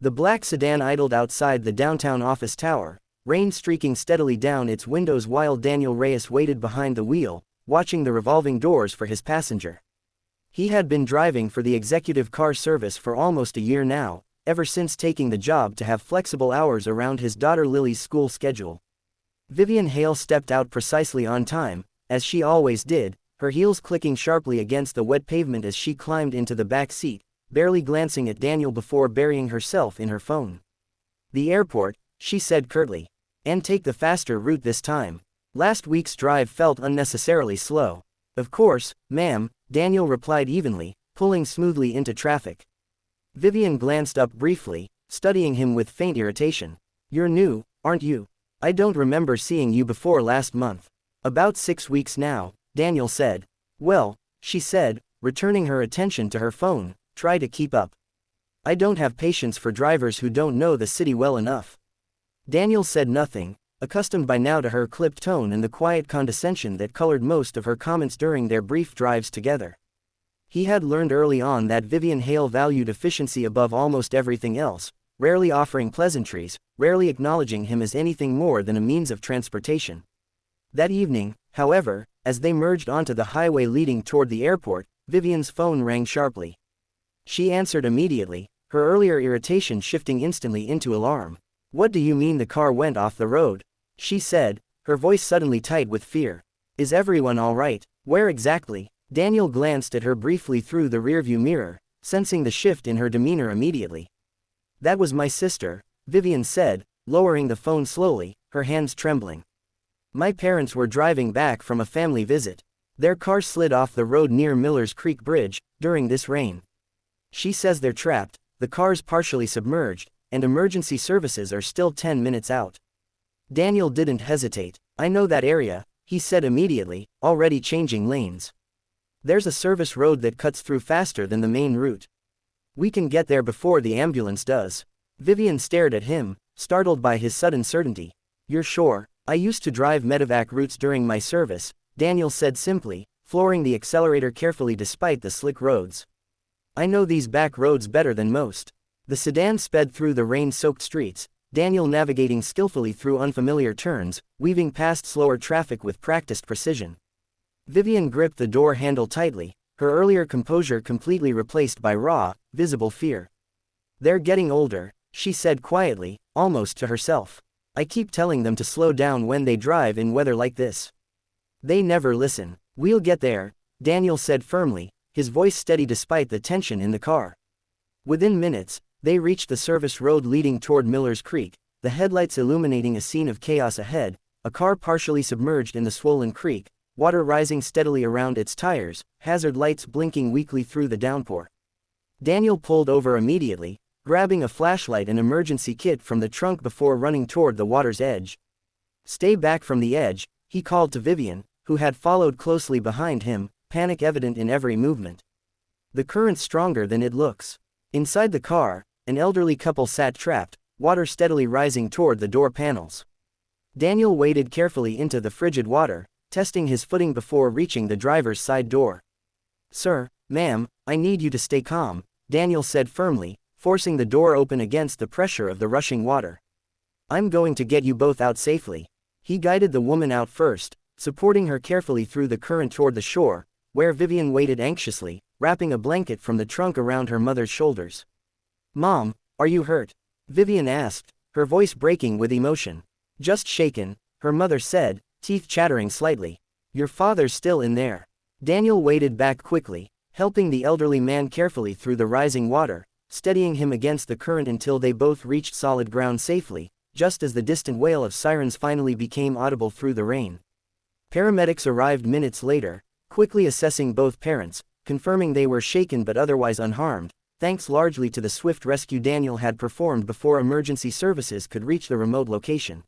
The black sedan idled outside the downtown office tower, rain streaking steadily down its windows while Daniel Reyes waited behind the wheel, watching the revolving doors for his passenger. He had been driving for the executive car service for almost a year now, ever since taking the job to have flexible hours around his daughter Lily's school schedule. Vivian Hale stepped out precisely on time, as she always did, her heels clicking sharply against the wet pavement as she climbed into the back seat, barely glancing at Daniel before burying herself in her phone. "The airport," she said curtly. "And take the faster route this time. Last week's drive felt unnecessarily slow." "Of course, ma'am," Daniel replied evenly, pulling smoothly into traffic. Vivian glanced up briefly, studying him with faint irritation. "You're new, aren't you? I don't remember seeing you before last month." "About 6 weeks now," Daniel said. "Well," she said, returning her attention to her phone, "try to keep up. I don't have patience for drivers who don't know the city well enough." Daniel said nothing, accustomed by now to her clipped tone and the quiet condescension that colored most of her comments during their brief drives together. He had learned early on that Vivian Hale valued efficiency above almost everything else, rarely offering pleasantries, rarely acknowledging him as anything more than a means of transportation. That evening, however, as they merged onto the highway leading toward the airport, Vivian's phone rang sharply. She answered immediately, her earlier irritation shifting instantly into alarm. "What do you mean the car went off the road?" she said, her voice suddenly tight with fear. "Is everyone all right? Where exactly?" Daniel glanced at her briefly through the rearview mirror, sensing the shift in her demeanor immediately. "That was my sister," Vivian said, lowering the phone slowly, her hands trembling. "My parents were driving back from a family visit. Their car slid off the road near Miller's Creek Bridge, during this rain. She says they're trapped, the car's partially submerged, and emergency services are still 10 minutes out." Daniel didn't hesitate. "I know that area," he said immediately, already changing lanes. "There's a service road that cuts through faster than the main route. We can get there before the ambulance does." Vivian stared at him, startled by his sudden certainty. "You're sure?" "I used to drive medevac routes during my service," Daniel said simply, flooring the accelerator carefully despite the slick roads. "I know these back roads better than most." The sedan sped through the rain-soaked streets, Daniel navigating skillfully through unfamiliar turns, weaving past slower traffic with practiced precision. Vivian gripped the door handle tightly, her earlier composure completely replaced by raw, visible fear. "They're getting older," she said quietly, almost to herself. "I keep telling them to slow down when they drive in weather like this. They never listen." "We'll get there," Daniel said firmly, his voice steady despite the tension in the car. Within minutes, they reached the service road leading toward Miller's Creek, the headlights illuminating a scene of chaos ahead, a car partially submerged in the swollen creek, water rising steadily around its tires, hazard lights blinking weakly through the downpour. Daniel pulled over immediately, grabbing a flashlight and emergency kit from the trunk before running toward the water's edge. "Stay back from the edge," he called to Vivian, who had followed closely behind him, panic evident in every movement. "The current's stronger than it looks." Inside the car, an elderly couple sat trapped, water steadily rising toward the door panels. Daniel waded carefully into the frigid water, testing his footing before reaching the driver's side door. "Sir, ma'am, I need you to stay calm," Daniel said firmly, forcing the door open against the pressure of the rushing water. "I'm going to get you both out safely." He guided the woman out first, supporting her carefully through the current toward the shore, where Vivian waited anxiously, wrapping a blanket from the trunk around her mother's shoulders. "Mom, are you hurt?" Vivian asked, her voice breaking with emotion. "Just shaken," her mother said, teeth chattering slightly. "Your father's still in there." Daniel waded back quickly, helping the elderly man carefully through the rising water, steadying him against the current until they both reached solid ground safely, just as the distant wail of sirens finally became audible through the rain. Paramedics arrived minutes later, quickly assessing both parents, confirming they were shaken but otherwise unharmed, thanks largely to the swift rescue Daniel had performed before emergency services could reach the remote location.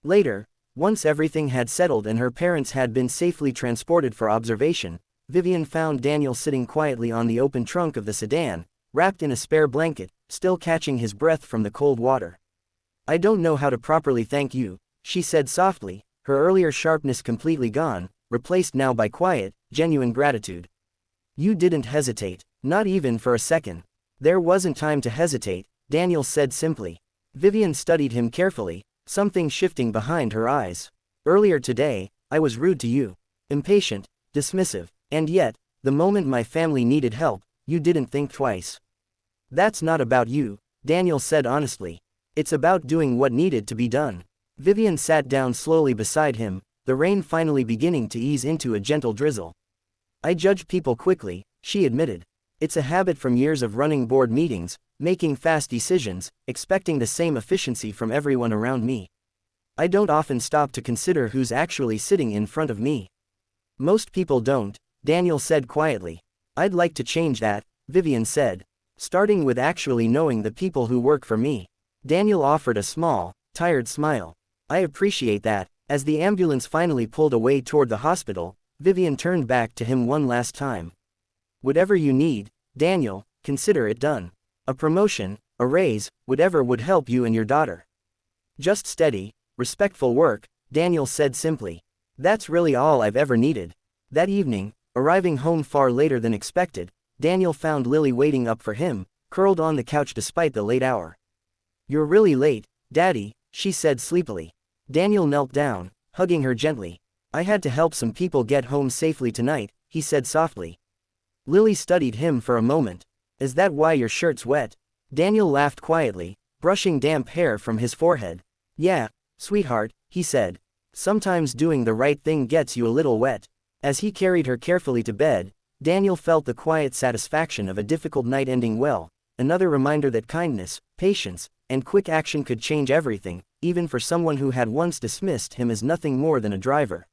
Later, once everything had settled and her parents had been safely transported for observation, Vivian found Daniel sitting quietly on the open trunk of the sedan, wrapped in a spare blanket, still catching his breath from the cold water. "I don't know how to properly thank you," she said softly, her earlier sharpness completely gone, replaced now by quiet, genuine gratitude. "You didn't hesitate, not even for a second." "There wasn't time to hesitate," Daniel said simply. Vivian studied him carefully, something shifting behind her eyes. Earlier today, I was rude to you. Impatient, dismissive, and yet, the moment my family needed help, you didn't think twice. That's not about you, Daniel said honestly. It's about doing what needed to be done. Vivian sat down slowly beside him, the rain finally beginning to ease into a gentle drizzle. I judge people quickly, she admitted. It's a habit from years of running board meetings, making fast decisions, expecting the same efficiency from everyone around me. I don't often stop to consider who's actually sitting in front of me. Most people don't, Daniel said quietly. I'd like to change that, Vivian said. Starting with actually knowing the people who work for me. Daniel offered a small, tired smile. I appreciate that. As the ambulance finally pulled away toward the hospital, Vivian turned back to him one last time. Whatever you need, Daniel, consider it done. A promotion, a raise, whatever would help you and your daughter. Just steady, respectful work, Daniel said simply. That's really all I've ever needed. That evening, arriving home far later than expected, Daniel found Lily waiting up for him, curled on the couch despite the late hour. You're really late, Daddy, she said sleepily. Daniel knelt down, hugging her gently. I had to help some people get home safely tonight, he said softly. Lily studied him for a moment. Is that why your shirt's wet? Daniel laughed quietly, brushing damp hair from his forehead. Yeah, sweetheart, he said. Sometimes doing the right thing gets you a little wet. As he carried her carefully to bed, Daniel felt the quiet satisfaction of a difficult night ending well, another reminder that kindness, patience, and quick action could change everything, even for someone who had once dismissed him as nothing more than a driver.